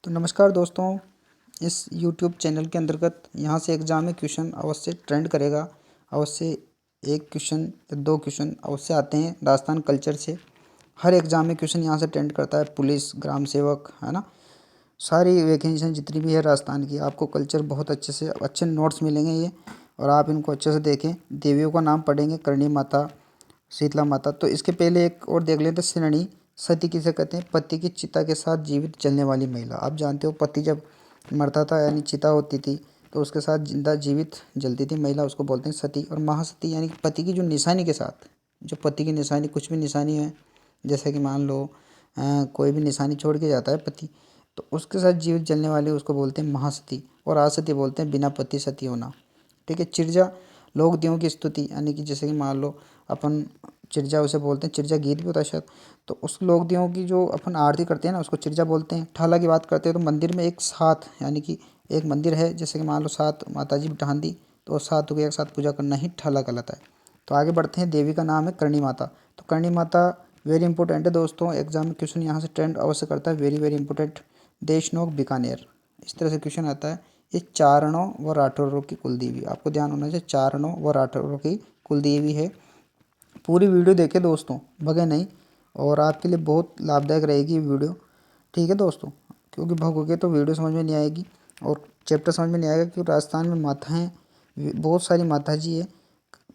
तो नमस्कार दोस्तों, इस यूट्यूब चैनल के अंतर्गत यहाँ से एग्ज़ाम में क्वेश्चन अवश्य ट्रेंड करेगा। अवश्य एक क्वेश्चन या दो क्वेश्चन अवश्य आते हैं राजस्थान कल्चर से। हर एग्ज़ाम में क्वेश्चन यहाँ से ट्रेंड करता है। पुलिस, ग्राम सेवक, है ना, सारी वैकेंसी जितनी भी है राजस्थान की, आपको कल्चर बहुत अच्छे से अच्छे नोट्स मिलेंगे ये, और आप इनको अच्छे से देखें। देवियों का नाम पढ़ेंगे, करणी माता, शीतला माता। तो इसके पहले एक और देख लेते, श्रेणी सती किसे कहते हैं? पति की चिता के साथ जीवित जलने वाली महिला। आप जानते हो पति जब मरता था यानी चिता होती थी तो उसके साथ जिंदा जीवित जलती थी महिला, उसको बोलते हैं सती। और महासती यानी कि पति की जो निशानी के साथ, जो पति की निशानी, कुछ भी निशानी है, जैसे कि मान लो कोई भी निशानी छोड़ के जाता है पति, तो उसके साथ जीवित जलने वाली उसको बोलते हैं महासती। और आसती बोलते हैं बिना पति सती होना। ठीक है। चिरजा लोक देवों की स्तुति, यानी कि जैसे कि मान लो अपन चिरजा उसे बोलते हैं, चिरजा गीत भी होता है शायद, तो उस लोक देवों की जो अपन आरती करते हैं ना उसको चिरजा बोलते हैं। ठाला की बात करते हैं तो मंदिर में एक साथ, यानी कि एक मंदिर है, जैसे कि मान लो सात माता जी बिठान दी, तो सातों की एक साथ पूजा करना ही ठाला कहलाता है। तो आगे बढ़ते हैं। देवी का नाम है करणी माता। तो करणी माता वेरी इंपॉर्टेंट है दोस्तों, एग्जाम में क्वेश्चन यहाँ से ट्रेंड अवश्य करता है। Very very important. Deshnok Bikaner, इस तरह से क्वेश्चन आता है। ये चारणों व राठौरों की कुल देवी, आपको ध्यान होना चाहिए, चारणों व राठौरों की कुल देवी है। पूरी वीडियो देखें दोस्तों, भगे नहीं, और आपके लिए बहुत लाभदायक रहेगी ये वीडियो। ठीक है दोस्तों, क्योंकि भगोगे तो वीडियो समझ में नहीं आएगी और चैप्टर समझ में नहीं आएगा। क्योंकि राजस्थान में माताएँ, बहुत सारी माता जी है।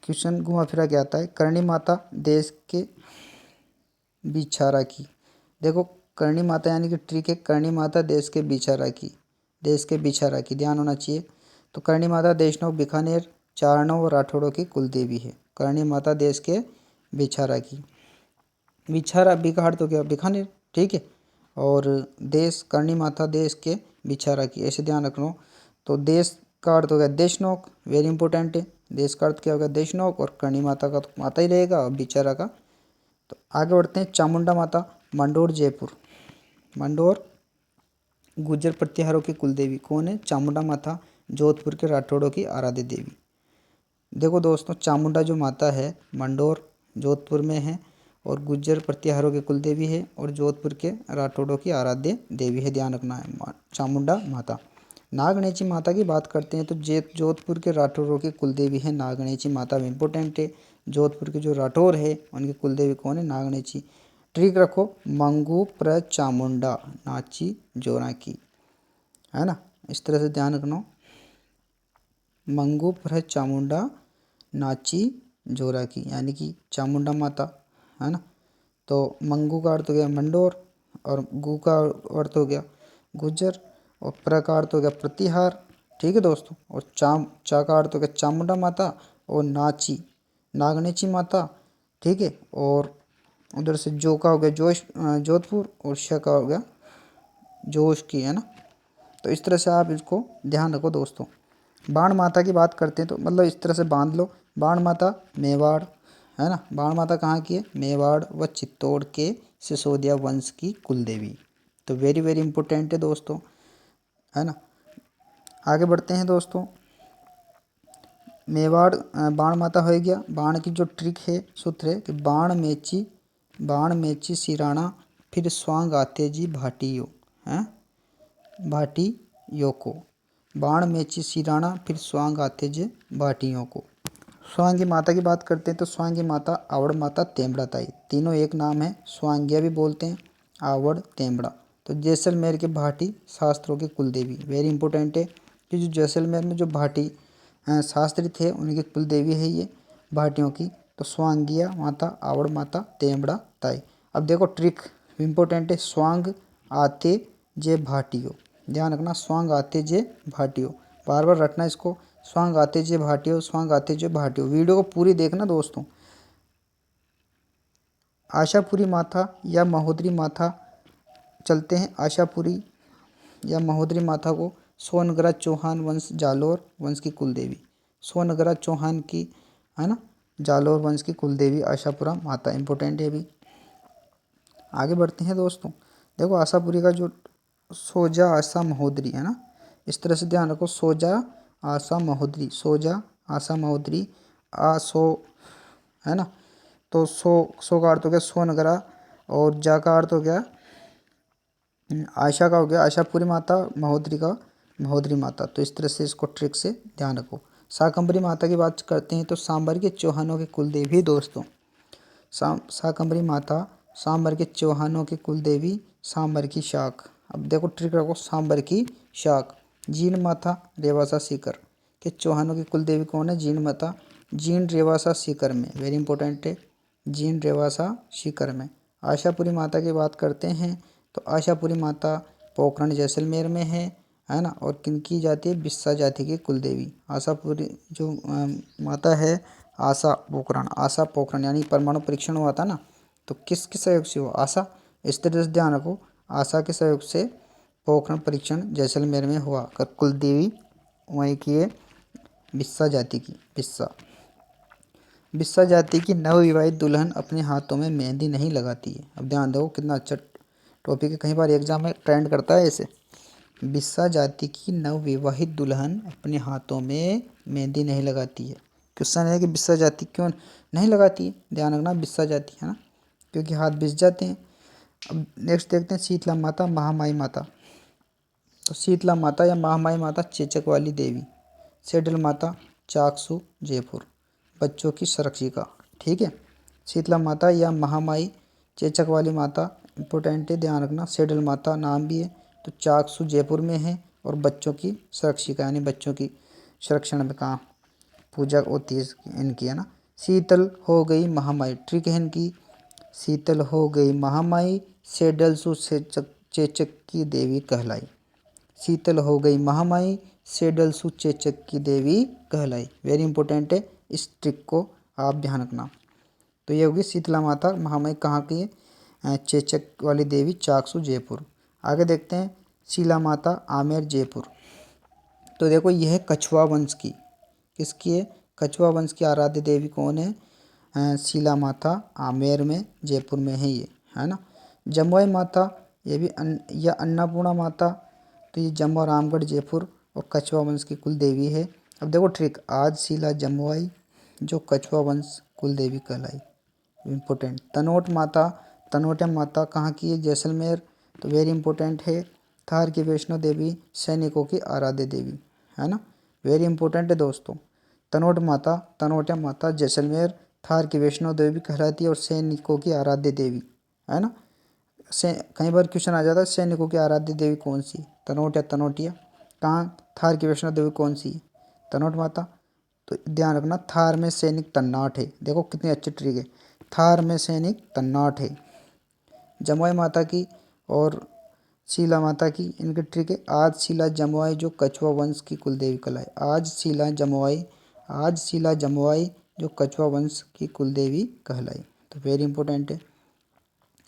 क्वेश्चन घुमा फिरा के आता है। करणी माता देश के बिछारा की। देखो, करणी माता यानी कि ट्रिक है, करणी माता देश के बिछारा की, देश के बिछारा की, ध्यान होना चाहिए। तो करणी माता देशनोक बीकानेर चारणों व राठौड़ों की कुल देवी है। करणी माता देश के बिछारा की। बिछारा बिगाड़ तो क्या, बीकानेर, ठीक है। और देश, करणी माता देश के बिछारा की, ऐसे ध्यान रखना। तो देश का अर्थ हो गया देशनोक, वेरी इंपॉर्टेंट है। देश का अर्थ क्या होगा? देशनोक। और करणी माता का तो माता ही रहेगा, और बिछारा का। तो आगे बढ़ते हैं। चामुंडा माता, मंडोर जयपुर। मंडोर गुर्जर प्रतिहारों की कुल देवी कौन है? चामुंडा माता, जोधपुर के राठौड़ों की आराध्य देवी। देखो दोस्तों, चामुंडा जो माता है मंडोर जोधपुर में है, और गुर्जर प्रतिहारों की कुल देवी है, और जोधपुर के राठौड़ों की आराध्य देवी है, ध्यान रखना है चामुंडा माता। नागणेची माता की बात करते हैं तो जोधपुर के राठौरों की कुल देवी है नागणेची माता, इम्पोर्टेंट है। जोधपुर के जो राठौर है उनकी कुल देवी कौन है? नागणेची। ट्रिक रखो, मंगू प्र चामुंडा नाची जोरा की, है ना, इस तरह से ध्यान रखना। मंगू प्र चामुंडा नाची जोरा की, यानी कि चामुंडा माता, है ना। तो मंगू का अर्थ हो गया मंडोर, और गु का अर्थ हो गया गुज्जर, और प्र का अर्थ हो गया प्रतिहार। ठीक है दोस्तों। और चा का अर्थ हो गया चामुंडा माता, और नाची नागणेची माता। ठीक है। और उधर से जो का हो गया जोश, जोधपुर, और श का हो गया जोश की, है ना। तो इस तरह से आप इसको ध्यान रखो दोस्तों। बाण माता की बात करते हैं तो मतलब इस तरह से बांध लो। बाण माता मेवाड़, है ना। बाण माता कहाँ की है? मेवाड़ व चित्तौड़ के सिसोदिया वंश की कुल देवी। तो वेरी वेरी इंपॉर्टेंट है दोस्तों, है ना। आगे बढ़ते हैं दोस्तों। मेवाड़ बाण माता हो गया। बाण की जो ट्रिक है, सूत्र है कि बाण मेची सिराना, फिर स्वांग आते जी भाटियो, हैं, भाटियों को। बाण मेची सिराना, फिर स्वांग आते जे भाटियों को। स्वांगी माता की बात करते हैं तो स्वांगी माता, आवड़ माता, तेमड़ा ताई, तीनों एक नाम है। स्वांगिया भी बोलते हैं, आवड़, तेमड़ा। तो जैसलमेर के भाटी शास्त्रों की कुल देवी, वेरी इंपॉर्टेंट है कि जो जैसलमेर में जो भाटी शास्त्री थे उनकी कुल देवी है ये भाटियों की। तो स्वांगिया माता, आवड़ माता, तेमड़ा ताई। अब देखो ट्रिक इम्पोर्टेंट है, स्वांग आते जे भाटियो, ध्यान रखना, स्वांग आते जे भाटियो, बार बार रटना इसको, स्वांग आते जे भाटियो, स्वांग आते जे भाटियो। वीडियो को पूरी देखना दोस्तों। आशापुरी माता या महोदरी माता, चलते हैं आशापुरी या महोदरी माता को। सोनगरा चौहान वंश जालोर वंश की कुल देवी, सोनगरा चौहान की, है ना, जालोर वंश की कुल देवी आशापुरा माता, इंपॉर्टेंट है भी। आगे बढ़ते हैं दोस्तों। देखो आशापुरी का जो सोजा आशा महोदरी, है ना, इस तरह से ध्यान रखो, सोजा आशा महोदरी, सोजा आशा महोदरी, सो, है ना। तो सो का अर्थ हो गया सोनगरा, और जा का अर्थ हो गया आशा का हो गया आशापुरी माता, महोदरी का महोदरी माता। तो इस तरह से इसको ट्रिक से ध्यान रखो। शाकंभरी माता की बात करते हैं तो सांबर के चौहानों के कुल देवी दोस्तों। शाकंभरी माता सांबर के चौहानों की कुल देवी, सांबर की शाख। अब देखो ट्रिक रखो, सांबर की शाख। जीन माता रेवासा सीकर के चौहानों की कुल देवी कौन है? जीन माता। जीन रेवासा सीकर में, वेरी इंपॉर्टेंट है, जीन रेवासा सीकर में। आशापुरी माता की बात करते हैं तो आशापुरी माता पोखरण जैसलमेर में है ना। और किनकी जाति है? बिस्सा जाति की कुल देवी। आशापुरी जो माता है आशा पोखरण, आशा पोखरण यानी परमाणु परीक्षण हुआ था ना, तो किसके सहयोग से हुआ? आशा। इस तरह से ध्यान रखो, आशा के सहयोग से पोखरण परीक्षण जैसलमेर में हुआ। कर कुल देवी वहीं की है बिस्सा जाति की, बिस्सा। बिस्सा जाति की नवविवाहित दुल्हन अपने हाथों में मेहंदी नहीं लगाती है। अब ध्यान दो कितना अच्छा टॉपिक है, कई बार एग्जाम में ट्रेंड करता है ऐसे। बिस्सा जाति की नवविवाहित दुल्हन अपने हाथों में मेहंदी नहीं लगाती है। क्वेश्चन है कि बिस्सा जाति क्यों नहीं लगाती है? ध्यान रखना, बिस्सा जाति है ना, क्योंकि हाथ बिस जाते हैं। अब नेक्स्ट देखते हैं शीतला माता, महामाई माता। तो शीतला माता या महामाई माता चेचक वाली देवी। सेडल माता चाकसू जयपुर, बच्चों की संरक्षिका। ठीक है, शीतला माता या महामाई चेचक वाली माता इंपॉर्टेंट है, ध्यान रखना। सेडल माता नाम भी है, तो चाकसू जयपुर में है, और बच्चों की संरक्षिका यानी बच्चों की संरक्षण में कहाँ पूजा होती है इनकी, है ना। शीतल हो गई महामाई, ट्रिक है इनकी। शीतल हो गई महामाई, सेडल सु चेचक की देवी कहलाई। शीतल हो गई महामाई, सेडल सु चेचक की देवी कहलाई। वेरी इंपॉर्टेंट है, इस ट्रिक को आप ध्यान रखना। तो ये होगी शीतला माता महामाई कहाँ की है? चेचक वाली देवी, चाकसू जयपुर। आगे देखते हैं शीला माता आमेर जयपुर। तो देखो यह है कछुआ वंश की, किसकी है? कछुआ वंश की आराध्य देवी कौन है? शीला माता आमेर में जयपुर में है ये, है ना। जमुई माता ये भी या अन्नपूर्णा माता, तो ये जम्मू रामगढ़ जयपुर और कछुआ वंश की कुल देवी है। अब देखो ट्रिक, आज शीला जमुई जो कछुआ वंश कुल देवी कहलाई, इम्पोर्टेंट। तनोट माता, तनोटिया माता कहाँ की है? जैसलमेर, तो वेरी इंपॉर्टेंट है। थार की वैष्णो देवी सैनिकों की आराध्य देवी, है ना, वेरी इंपॉर्टेंट है दोस्तों। तनोट माता, तनोटिया माता जैसलमेर, थार की वैष्णो देवी कहलाती है और सैनिकों की आराध्य देवी, है ना। कई बार क्वेश्चन आ जाता है सैनिकों की आराध्य देवी कौन सी? तनोट या तनोटिया। कहाँ? थार की वैष्णो देवी कौन सी? तनोट माता। तो ध्यान रखना, थार में सैनिक तन्नाट है। देखो कितनी अच्छी ट्रिक है, थार में सैनिक तन्नाट है। जमुई माता की और शीला माता की इनकी ट्रिक है, आज शीला जमुई जो कछुआ वंश की कुल देवी कहलाई। आज शीला जमुई, आज शीला जमुई जो कछुआ वंश की कुल देवी कहलाई, तो वेरी इंपॉर्टेंट है।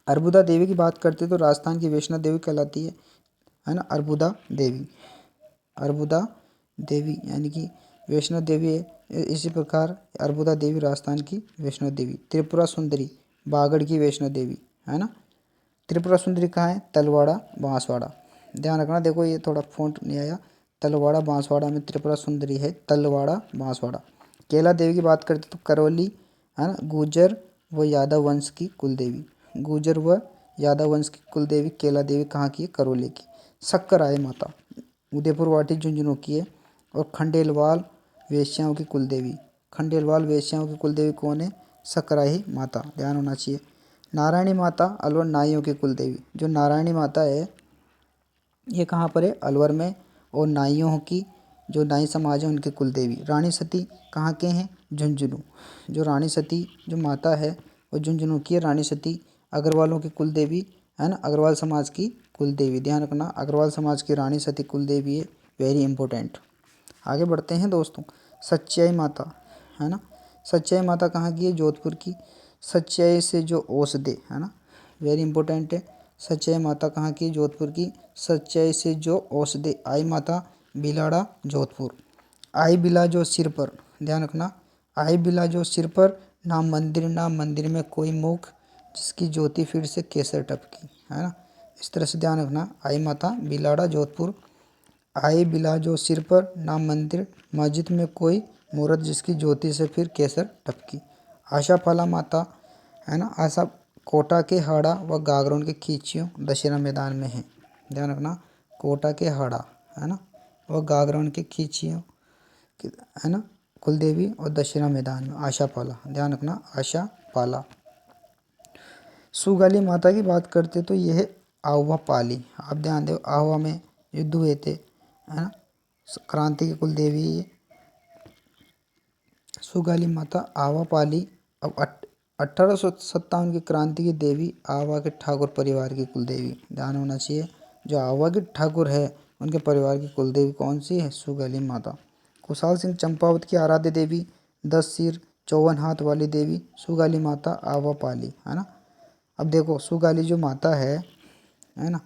अर्बुदा देवी की बात करते हैं तो राजस्थान की वैष्णो देवी कहलाती है ना, अर्बुदा देवी। अर्बुदा देवी यानी कि वैष्णो देवी है। इसी प्रकार अर्बुदा देवी राजस्थान की वैष्णो देवी। त्रिपुरा सुंदरी बागड़ की वैष्णो देवी, है ना। त्रिपुरा सुंदरी कहाँ है? तलवाड़ा बांसवाड़ा। ध्यान रखना, देखो ये थोड़ा फ़ॉन्ट नहीं आया, तलवाड़ा बांसवाड़ा में त्रिपुरा सुंदरी है, तलवाड़ा बांसवाड़ा। केला देवी की बात करते तो करौली, है ना, गुर्जर व यादव वंश की कुल देवी। गुर्जर व यादव वंश की कुल देवी केला देवी कहाँ की है? करौली की। शक्कर आय माता उदयपुर वाटी झुंझुनू की है। और खंडेलवाल वेश्याओं की कुल देवी, खंडेलवाल वेश्याओं की कुल देवी कौन है? सकराही माता, ध्यान होना चाहिए। नारायणी माता अलवर नाइयों की कुल देवी। जो नारायणी माता है ये कहाँ पर है? अलवर में। और नाइयों की जो नाई समाज है उनकी कुल देवी। रानी सती कहाँ के हैं? झुंझुनू। जो रानी सती जो माता है वो झुंझुनू की है, रानी सती। अग्रवालों की कुल देवी, है ना, अग्रवाल समाज की कुल देवी। ध्यान रखना, अग्रवाल समाज की रानी सती कुल देवी है, वेरी इंपॉर्टेंट। आगे बढ़ते हैं दोस्तों, सच्चाई माता, है ना। सच्चाई माता कहाँ की है? जोधपुर की। सच्चाई से जो औषधि, है ना, वेरी इंपॉर्टेंट है। सच्चाई माता कहाँ की? जोधपुर की। सच्चाई से जो औषधि, आई माता बिलाड़ा जोधपुर। आई बिला जो सिर पर, ध्यान रखना, आई बिला जो सिर पर, ना मंदिर ना मंदिर में कोई मुख, जिसकी ज्योति फिर से केसर टपकी, है ना। इस तरह से ध्यान रखना, आई माता बिलाड़ा जोधपुर। आई बिला जो सिर पर, ना मंदिर मस्जिद में कोई मूर्त, जिसकी ज्योति से फिर केसर टपकी। आशा फला माता, है ना, आशा कोटा के हाड़ा व गागरों के खींचियों दशहरा मैदान में है। ध्यान रखना। कोटा के हाड़ा, है ना, और गागरण के खींचियों, है ना, कुलदेवी, और दशहरा मैदान में आशा पाला, ध्यान रखना आशा पाला। सुगाली माता की बात करते तो यह आहुआ पाली, आप ध्यान दो, आहुआ में युद्ध हुए थे, है ना, क्रांति की कुल देवी ये सुगाली माता आवा पाली। अब 1857 की क्रांति की देवी आवा के ठाकुर परिवार की कुल देवी, ध्यान होना चाहिए। जो आवा के ठाकुर है उनके परिवार की कुल देवी कौन सी है? सुगाली माता। खुशहाल सिंह चंपावत की आराध्य देवी, 10 सिर 54 हाथ वाली देवी सुगाली माता आवा पाली, है ना। अब देखो सुगाली जो माता है ना,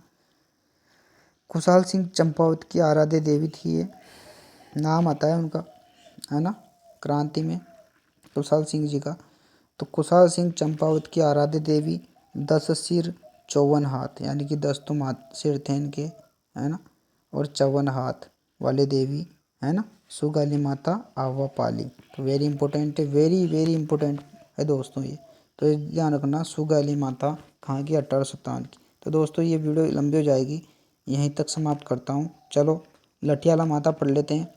खुशहाल सिंह चंपावत की आराध्य देवी थी ये, नाम आता है उनका, है ना, क्रांति में खुशहाल सिंह जी का। तो खुशहाल सिंह चंपावत की आराध्य देवी, 10 सिर 54 हाथ, यानी कि 10 तो सिर थे इनके, है ना, और 54 हाथ वाले देवी, है ना, सुगाली माता आवा पाली। तो वेरी इंपॉर्टेंट है, वेरी वेरी इंपॉर्टेंट है दोस्तों ये। तो ये ध्यान रखना, सुगाली माता कहाँ की? 1857 की। तो दोस्तों ये वीडियो लंबी हो जाएगी, यहीं तक समाप्त करता हूँ। चलो लठियाला माता पढ़ लेते हैं।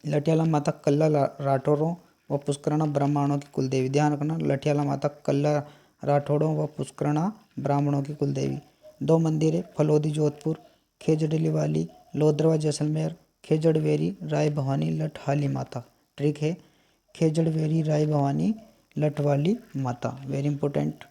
लठियाला माता कल्ला राठौरों व पुष्करणा ब्राह्मणों की कुलदेवी, ध्यान रखना, लठियाला माता कल्ला राठौरों व पुष्करणा ब्राह्मणों की कुलदेवी। 2 मंदिर है, फलोदी जोधपुर, खेजड़ली वाली लोद्रवा जैसलमेर, खेजड़वेरी राय भवानी लठहाली माता। ट्रिक है, खेजड़वेरी राय भवानी लठवाली माता, वेरी इंपॉर्टेंट,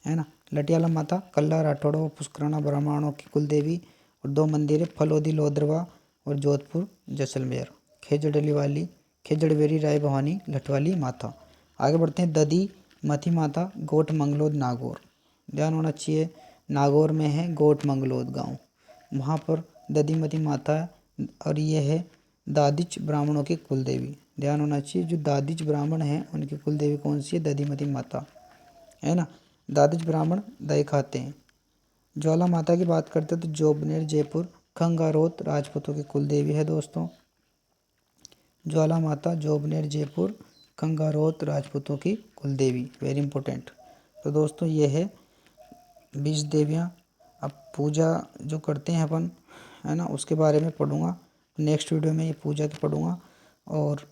है ना। लठियाला माता कल्ला राठौड़ों व पुष्करणा ब्राह्मणों की कुलदेवी, और 2 मंदिर है, फलोदी लोद्रवा और जोधपुर जैसलमेर, खेजड़ली वाली खेजड़वेरी राय भवानी लठवाली माता। आगे बढ़ते हैं, ददी मथी माता गोट मंगलोद नागौर, ध्यान होना चाहिए, नागौर में है गोट मंगलोद गांव, वहाँ पर ददी मती माता है, और ये है दादिच ब्राह्मणों की कुलदेवी, ध्यान होना चाहिए। जो दादिच ब्राह्मण हैं उनकी कुलदेवी कौन सी है? दधीमती माता, है ना। दादिच ब्राह्मण दही खाते हैं। ज्वाला माता की बात करते हैं तो जोबनेर जयपुर खंगारोत राजपूतों की कुलदेवी है दोस्तों। ज्वाला माता जोबनेर जयपुर खंगारोत राजपूतों की कुलदेवी, वेरी इंपॉर्टेंट। तो दोस्तों ये है 20 देवियाँ। अब पूजा जो करते हैं अपन, है ना, उसके बारे में पढ़ूंगा नेक्स्ट वीडियो में, ये पूजा की पढ़ूंगा। और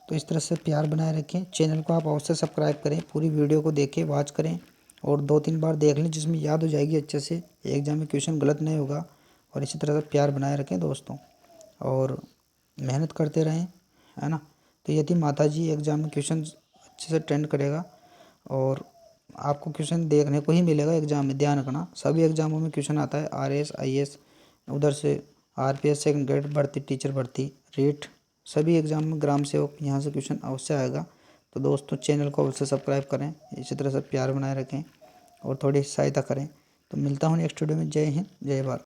तो इस तरह से प्यार बनाए रखें, चैनल को आप अवश्य सब्सक्राइब करें, पूरी वीडियो को देखें, वॉच करें, और 2-3 बार देख लें जिसमें याद हो जाएगी अच्छे से, एग्जाम में क्वेश्चन गलत नहीं होगा। और इसी तरह से प्यार बनाए रखें दोस्तों, और मेहनत करते रहें, है ना। तो यदि माता जी एग्जाम में क्वेश्चन अच्छे से अटेंड करेगा, और आपको क्वेश्चन देखने को ही मिलेगा एग्जाम में, ध्यान रखना, सभी एग्जामों में क्वेश्चन आता है, RAS IAS, उधर से RPS सेकंड ग्रेड भर्ती, टीचर भर्ती, रेट, सभी एग्जाम में ग्राम सेवक, यहाँ से क्वेश्चन अवश्य आएगा। तो दोस्तों चैनल को अवश्य सब्सक्राइब करें, इसी तरह से प्यार बनाए रखें और थोड़ी सहायता करें। तो मिलता हूँ नेक्स्ट वीडियो में। जय हिंद, जय भारत।